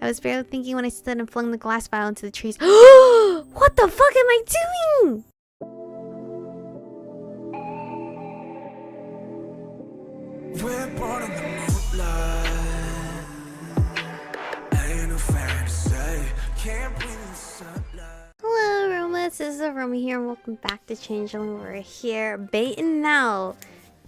I was barely thinking when I stood and flung the glass vial into the trees. What the fuck am I doing? We're born in the moonlight. Ain't no fair to say. Can't breathe in the sunlight. Hello, Aromie. This is Aromie here, and welcome back to Changeling. We're here baiting out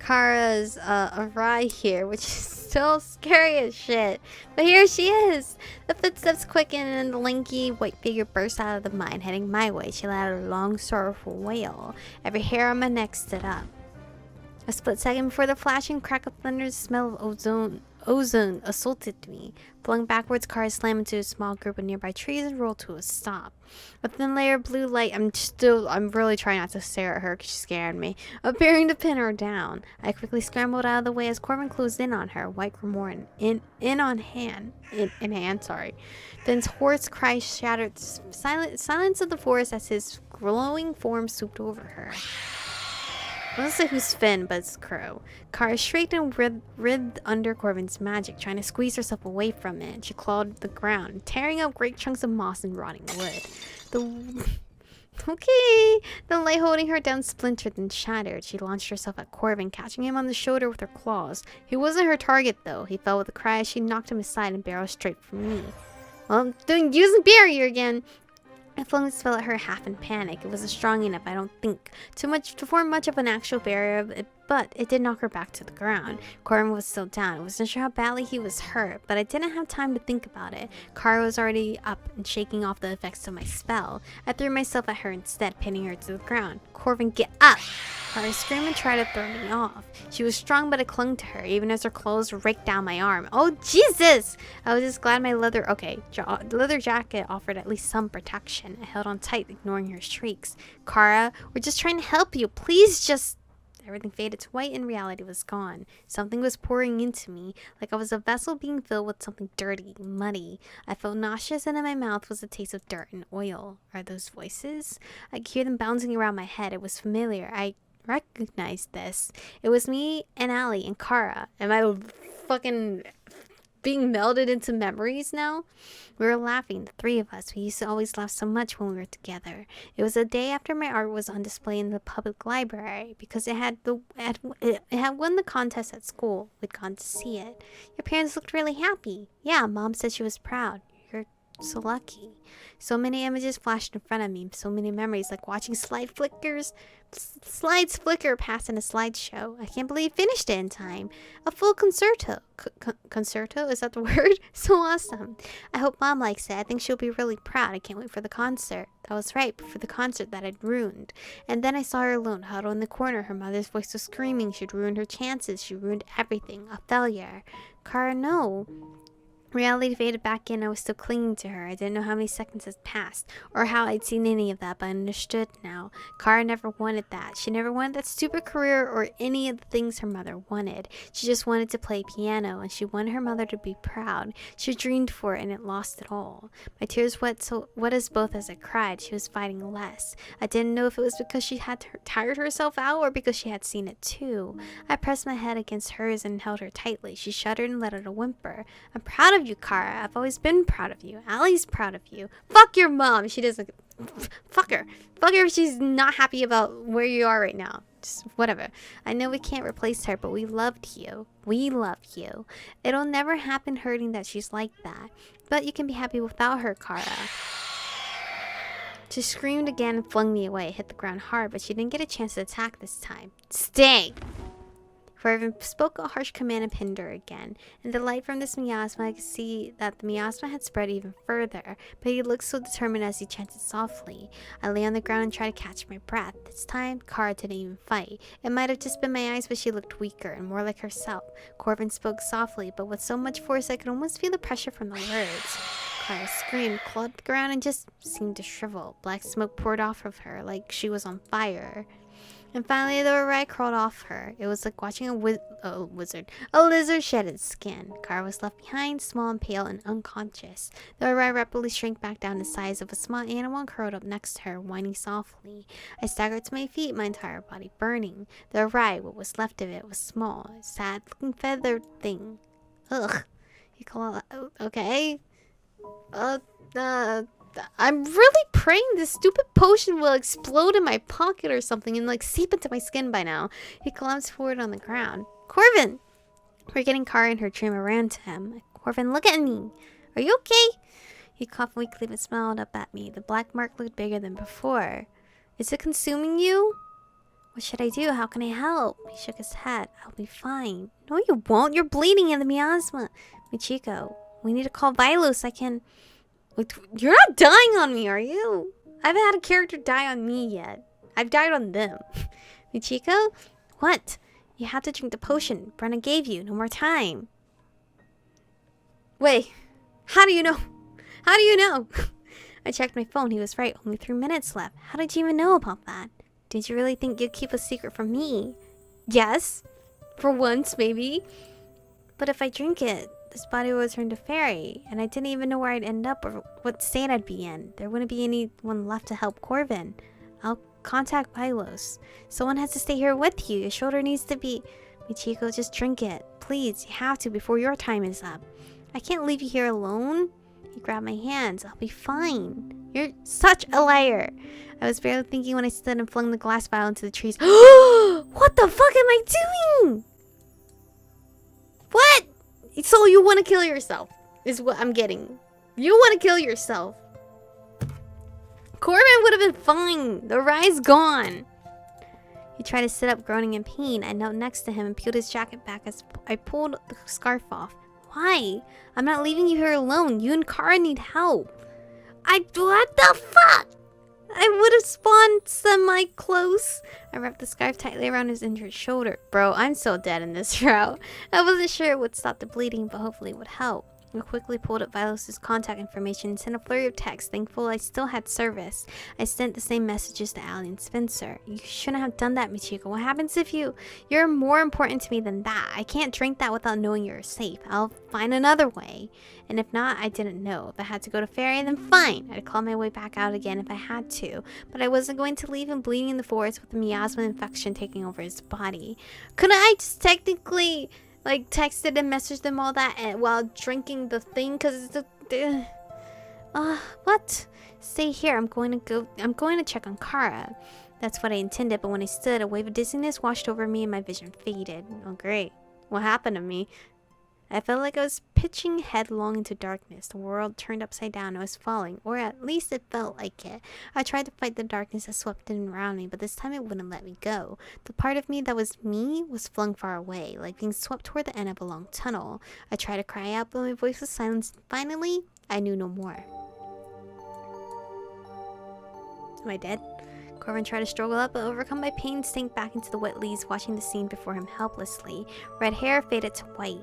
Kara's Aromie here, which is still scary as shit. But here she is. The footsteps quicken, and the lanky white figure bursts out of the mine, heading my way. She let out a long, sorrowful wail. Every hair on my neck stood up. A split second before the flashing crack of thunder, the smell of ozone assaulted me. Flung backwards, cars slammed into a small group of nearby trees and rolled to a stop. A thin layer of blue light, I'm really trying not to stare at her because she scared me, appearing to pin her down. I quickly scrambled out of the way as Corvin closed in on her, white grimoire in hand. Finn's hoarse cry shattered the silence of the forest as his glowing form swooped over her. I don't say who's Finn, but it's Crow. Kara shrieked and writhed under Corvin's magic, trying to squeeze herself away from it. She clawed the ground, tearing up great chunks of moss and rotting wood. The light holding her down splintered and shattered. She launched herself at Corvin, catching him on the shoulder with her claws. He wasn't her target, though. He fell with a cry as she knocked him aside and barreled straight for me. Well, I'm using barrier again. I flung the spell at her half in panic. It wasn't strong enough, I don't think, to form much of an actual barrier, but it did knock her back to the ground. Corvin was still down. I wasn't sure how badly he was hurt, but I didn't have time to think about it. Kara was already up and shaking off the effects of my spell. I threw myself at her instead, pinning her to the ground. Corvin, get up! Kara screamed and tried to throw me off. She was strong, but I clung to her, even as her clothes raked down my arm. Oh, Jesus! I was just glad my leather jacket offered at least some protection. I held on tight, ignoring her shrieks. Kara, we're just trying to help you. Please just... Everything faded to white and reality was gone. Something was pouring into me, like I was a vessel being filled with something dirty, muddy. I felt nauseous, and in my mouth was the taste of dirt and oil. Are those voices? I could hear them bouncing around my head. It was familiar. I recognized this. It was me and Allie and Kara. Am I fucking being melded into memories now? We were laughing, the three of us. We used to always laugh so much when we were together. It was the day after my art was on display in the public library because it had won the contest at school. We'd gone to see it. Your parents looked really happy. Yeah, Mom said she was proud. You're so lucky. So many images flashed in front of me, so many memories, like watching slides flicker past in a slideshow. I can't believe I finished it in time. A full concerto. Concerto? Is that the word? So awesome. I hope Mom likes it. I think she'll be really proud. I can't wait for the concert. That was right, before the concert that I'd ruined. And then I saw her alone, huddled in the corner. Her mother's voice was screaming. She'd ruined her chances. She ruined everything. A failure. Kara, no. Reality faded back in. I was still clinging to her. I didn't know how many seconds had passed, or how I'd seen any of that, but I understood now. Kara never wanted that. She never wanted that stupid career or any of the things her mother wanted. She just wanted to play piano, and she wanted her mother to be proud. She dreamed for it, and it lost it all. My tears wet us both as I cried. She was fighting less. I didn't know if it was because she had tired herself out, or because she had seen it too. I pressed my head against hers and held her tightly. She shuddered and let out a whimper. I'm proud of you, Kara. I've always been proud of you. Allie's proud of you. Fuck your mom. She doesn't. Fuck her. Fuck her if she's not happy about where you are right now. Just whatever. I know we can't replace her, but we loved you. We love you. It'll never happen hurting that she's like that. But you can be happy without her, Kara. She screamed again and flung me away. Hit the ground hard, but she didn't get a chance to attack this time. Stay! Corvin spoke a harsh command and pinned her again. In the light from this miasma, I could see that the miasma had spread even further, but he looked so determined as he chanted softly. I lay on the ground and tried to catch my breath. This time, Kara didn't even fight. It might have just been my eyes, but she looked weaker and more like herself. Corvin spoke softly, but with so much force I could almost feel the pressure from the words. Kara screamed, clawed the ground, and just seemed to shrivel. Black smoke poured off of her, like she was on fire. And finally, the rat crawled off her. It was like watching a lizard shed its skin. Kara was left behind, small and pale and unconscious. The rat rapidly shrank back down the size of a small animal and curled up next to her, whining softly. I staggered to my feet, my entire body burning. The rat, what was left of it, was small, a sad-looking feathered thing. Ugh. You call it... Okay. Uh, uh, I'm really praying this stupid potion will explode in my pocket or something and like seep into my skin by now. He collapsed forward on the ground. Corvin! Forgetting Kara and her dream, I ran to him. Corvin, look at me. Are you okay? He coughed weakly but smiled up at me. The black mark looked bigger than before. Is it consuming you? What should I do? How can I help? He shook his head. I'll be fine. No, you won't. You're bleeding in the miasma. Michiko, we need to call Vilos. I can... Wait, you're not dying on me, are you? I haven't had a character die on me yet. I've died on them. Michiko? What? You have to drink the potion Brenna gave you. No more time. Wait. How do you know? How do you know? I checked my phone. He was right. Only 3 minutes left. How did you even know about that? Did you really think you'd keep a secret from me? Yes. For once, maybe. But if I drink it, this body will turn to fairy. And I didn't even know where I'd end up or what state I'd be in. There wouldn't be anyone left to help Corvin. I'll contact Vilos. Someone has to stay here with you. Your shoulder needs to be... Michiko, just drink it. Please, you have to before your time is up. I can't leave you here alone. He grabbed my hands. I'll be fine. You're such a liar. I was barely thinking when I stood and flung the glass vial into the trees. What the fuck am I doing? What? So you want to kill yourself is what I'm getting. You want to kill yourself. Corvin would have been fine. The rye's gone. He tried to sit up, groaning in pain. I knelt next to him and peeled his jacket back as I pulled the scarf off. Why? I'm not leaving you here alone. You and Kara need help. What the fuck? I would have spawned semi-close. I wrapped the scarf tightly around his injured shoulder. Bro, I'm so dead in this route. I wasn't sure it would stop the bleeding, but hopefully it would help. I quickly pulled up Vilos' contact information and sent a flurry of texts, thankful I still had service. I sent the same messages to Allie and Spencer. You shouldn't have done that, Michiko. What happens if you're more important to me than that? I can't drink that without knowing you're safe. I'll find another way. And if not, I didn't know. If I had to go to Fairy, then fine. I'd claw my way back out again if I had to. But I wasn't going to leave him bleeding in the forest with a miasma infection taking over his body. Couldn't I just technically... like, texted and messaged them all that while drinking the thing? Because it's what? Stay here. I'm going to check on Kara. That's what I intended, but when I stood, a wave of dizziness washed over me and my vision faded. Oh, great. What happened to me? I felt like I was pitching headlong into darkness. The world turned upside down. I was falling, or at least it felt like it. I tried to fight the darkness that swept in around me, but this time it wouldn't let me go. The part of me that was me was flung far away, like being swept toward the end of a long tunnel. I tried to cry out, but my voice was silenced. Finally, I knew no more. Am I dead? Corvin tried to struggle up, but overcome by pain, sank back into the wet leaves, watching the scene before him helplessly. Red hair faded to white.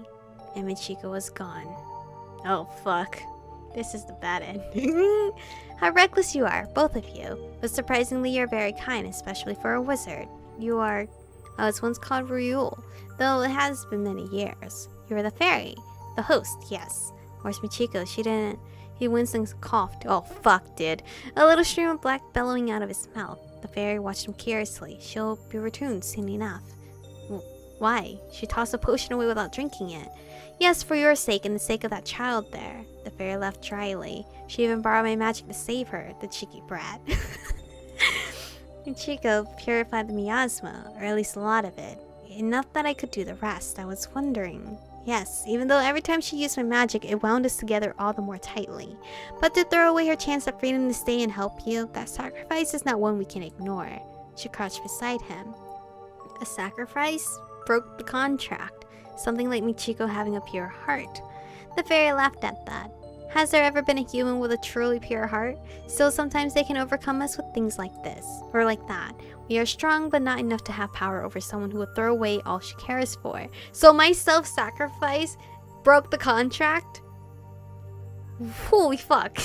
And Michiko was gone. Oh, fuck. This is the bad ending. How reckless you are, both of you. But surprisingly, you're very kind, especially for a wizard. You are... I was once called Ryul, though it has been many years. You were the fairy. The host, yes. Where's Michiko? She didn't... He winced and coughed. Oh, fuck, dude. A little stream of black bellowing out of his mouth. The fairy watched him curiously. She'll be returned soon enough. Why? She tossed the potion away without drinking it. Yes, for your sake and the sake of that child there. The fairy laughed dryly. She even borrowed my magic to save her, the cheeky brat. Michiko purified the miasma, or at least a lot of it. Enough that I could do the rest. I was wondering. Yes, even though every time she used my magic, it wound us together all the more tightly. But to throw away her chance at freedom to stay and help you, that sacrifice is not one we can ignore. She crouched beside him. A sacrifice? Broke the contract. Something like Michiko having a pure heart. The fairy laughed at that. Has there ever been a human with a truly pure heart? Still, sometimes they can overcome us with things like this, or like that. We are strong, but not enough to have power over someone who will throw away all she cares for. So my self-sacrifice broke the contract? Holy fuck.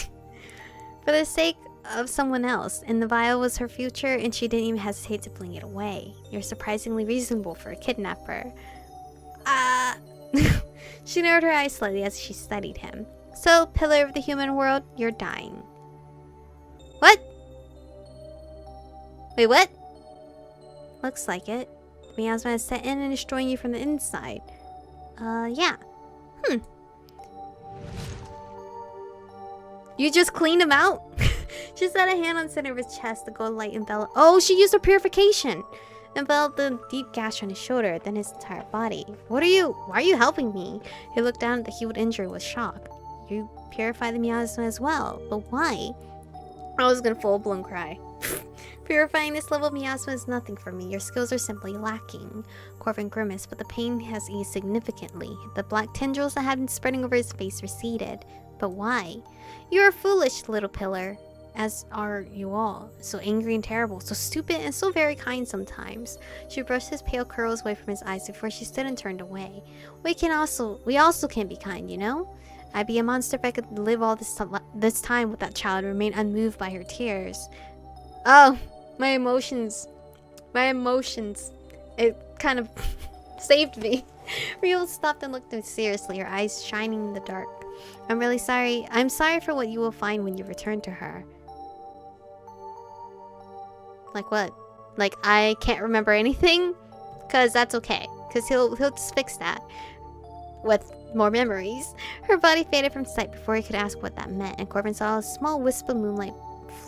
For the sake of someone else, and the vial was her future, and she didn't even hesitate to fling it away. You're surprisingly reasonable for a kidnapper. She narrowed her eyes slightly as she studied him. So, pillar of the human world, you're dying. What? Wait, what? Looks like it. The miasma has set in and destroying you from the inside. Yeah. You just cleaned him out? She set a hand on the center of his chest. The gold light enveloped. Oh, she used her purification. Enveloped the deep gash on his shoulder, then his entire body. Why are you helping me? He looked down at the healed injury with shock. You purify the miasma as well, but why? I was gonna full-blown cry. Purifying this level of miasma is nothing for me. Your skills are simply lacking. Corvin grimaced, but the pain has eased significantly. The black tendrils that had been spreading over his face receded. But why? You are foolish, little pillar. As are you all. So angry and terrible, so stupid and so very kind sometimes. She brushed his pale curls away from his eyes before she stood and turned away. We also can be kind, you know? I'd be a monster if I could live all this time with that child and remain unmoved by her tears. Oh, my emotions. It kind of saved me. Rio stopped and looked at me seriously, her eyes shining in the dark. I'm really sorry. I'm sorry for what you will find when you return to her. Like what? Like I can't remember anything? Cause that's okay. Cause he'll just fix that. With more memories. Her body faded from sight before he could ask what that meant, and Corvin saw a small wisp of moonlight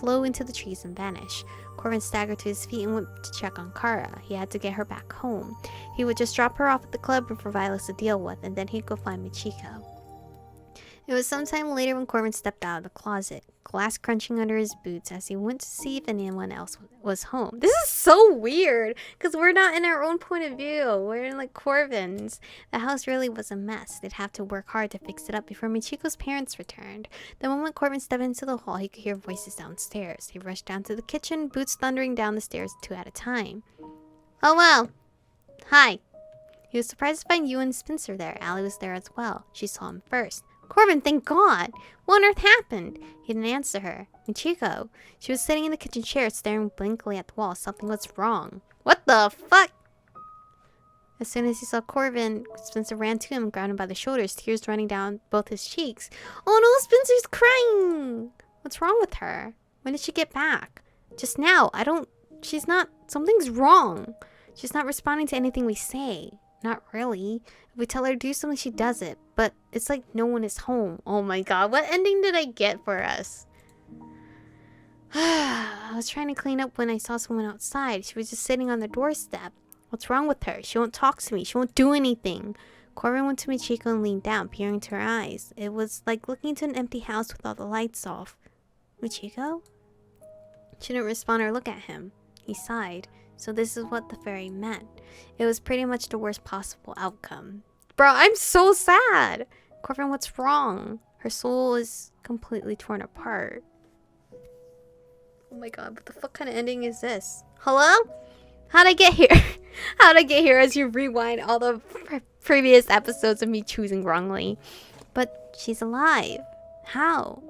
flow into the trees and vanish. Corvin staggered to his feet and went to check on Kara. He had to get her back home. He would just drop her off at the club for Violet to deal with, and then he'd go find Michiko. It was sometime later when Corvin stepped out of the closet, glass crunching under his boots as he went to see if anyone else was home. This is so weird, because we're not in our own point of view. We're in like Corvin's. The house really was a mess. They'd have to work hard to fix it up before Michiko's parents returned. The moment Corvin stepped into the hall, he could hear voices downstairs. He rushed down to the kitchen, boots thundering down the stairs 2 at a time. Oh wow. Hi. He was surprised to find you and Spencer there. Allie was there as well. She saw him first. Corvin, thank God! What on earth happened? He didn't answer her. Michiko. She was sitting in the kitchen chair, staring blankly at the wall. Something was wrong. What the fuck? As soon as he saw Corvin, Spencer ran to him and grabbed him by the shoulders, tears running down both his cheeks. Oh no, Spencer's crying! What's wrong with her? When did she get back? Just now. Something's wrong. She's not responding to anything we say. Not really. If we tell her to do something, she does it. But it's like no one is home. Oh my god, what ending did I get for us? I was trying to clean up when I saw someone outside. She was just sitting on the doorstep. What's wrong with her? She won't talk to me. She won't do anything. Corvin went to Michiko and leaned down, peering into her eyes. It was like looking into an empty house with all the lights off. Michiko? She didn't respond or look at him. He sighed. So this is what the fairy meant. It was pretty much the worst possible outcome. Bro, I'm so sad. Corvin, what's wrong? Her soul is completely torn apart. Oh my god, what the fuck kind of ending is this? Hello? How'd I get here? How'd I get here as you rewind all the previous episodes of me choosing wrongly? But she's alive. How?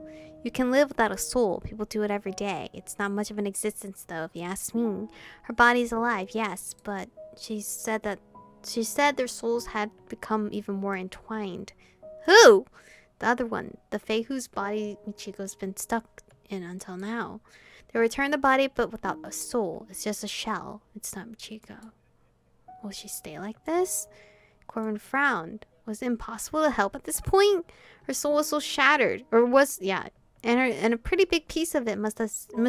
You can live without a soul. People do it every day. It's not much of an existence, though, if you ask me. Her body's alive, yes, but she said their souls had become even more entwined. Who? The other one. The fae whose body Michiko's been stuck in until now. They returned the body, but without a soul. It's just a shell. It's not Michiko. Will she stay like this? Corvin frowned. Was it impossible to help at this point? Her soul was so shattered. And a pretty big piece of it must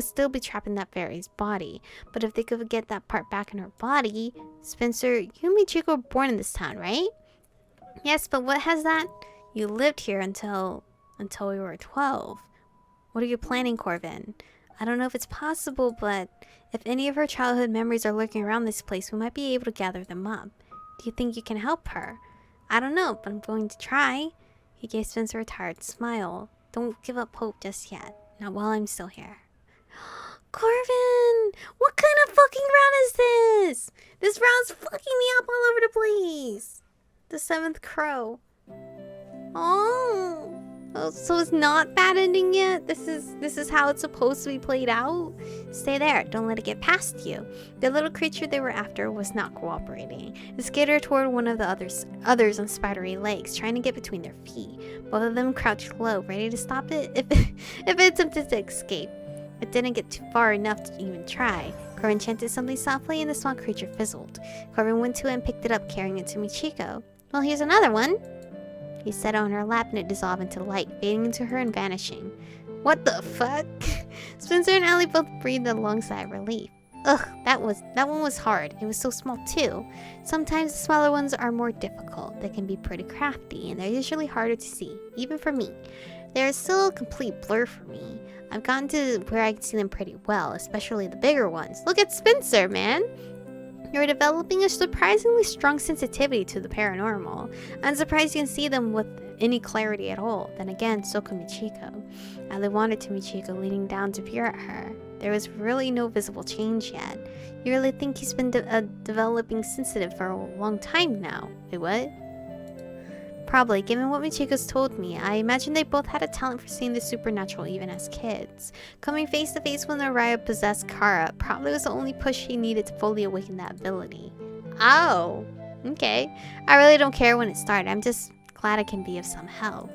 still be trapped in that fairy's body. But if they could get that part back in her body... Spencer, you and Michiko were born in this town, right? Yes, but what has that? You lived here until we were 12. What are you planning, Corvin? I don't know if it's possible, but if any of her childhood memories are lurking around this place, we might be able to gather them up. Do you think you can help her? I don't know, but I'm going to try. He gave Spencer a tired smile. Don't give up hope just yet. Not while I'm still here. Corvin! What kind of fucking round is this? This round's fucking me up all over the place. The 7th crow. Oh, so it's not bad ending yet? This is how it's supposed to be played out? Stay there. Don't let it get past you. The little creature they were after was not cooperating. It skidded toward one of the others on spidery legs, trying to get between their feet. Both of them crouched low, ready to stop it if it attempted to escape. It didn't get too far enough to even try. Corvin chanted something softly and the small creature fizzled. Corvin went to it and picked it up, carrying it to Michiko. Well, here's another one. He set it on her lap and it dissolved into light, fading into her and vanishing. What the fuck? Spencer and Allie both breathed a long sigh of relief. Ugh, that one was hard. It was so small too. Sometimes the smaller ones are more difficult. They can be pretty crafty and they're usually harder to see, even for me. They're still a complete blur for me. I've gotten to where I can see them pretty well, especially the bigger ones. Look at Spencer, man! You're developing a surprisingly strong sensitivity to the paranormal. I'm surprised you can see them with any clarity at all. Then again, so can Michiko. Allie wandered to Michiko, leaning down to peer at her. There was really no visible change yet. You really think he's been developing sensitive for a long time now? Wait, what? Probably, given what Michiko's told me. I imagine they both had a talent for seeing the supernatural even as kids. Coming face to face with Araya possessed Kara probably was the only push he needed to fully awaken that ability. Oh, okay. I really don't care when it started. I'm just glad I can be of some help.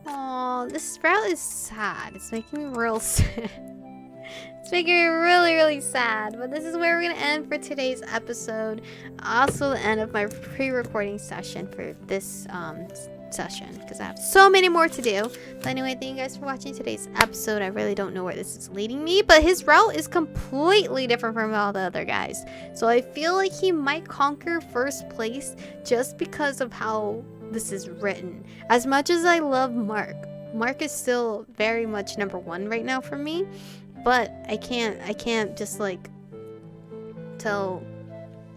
Aww, this route is sad. It's making me real sad. It's making me really, really sad. But this is where we're going to end for today's episode. Also the end of my pre-recording session for this session. Because I have so many more to do. But anyway, thank you guys for watching today's episode. I really don't know where this is leading me. But his route is completely different from all the other guys. So I feel like he might conquer first place just because of how this is written. As much as I love Mark. Mark is still very much #1 right now for me. But I can't just like tell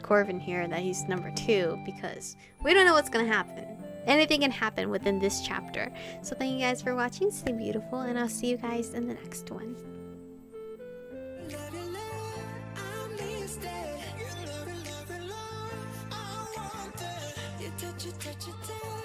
Corvin here that he's #2 because we don't know what's gonna happen. Anything can happen within this chapter. So thank you guys for watching. Stay beautiful, and I'll see you guys in the next one. touch it, touch it, touch it.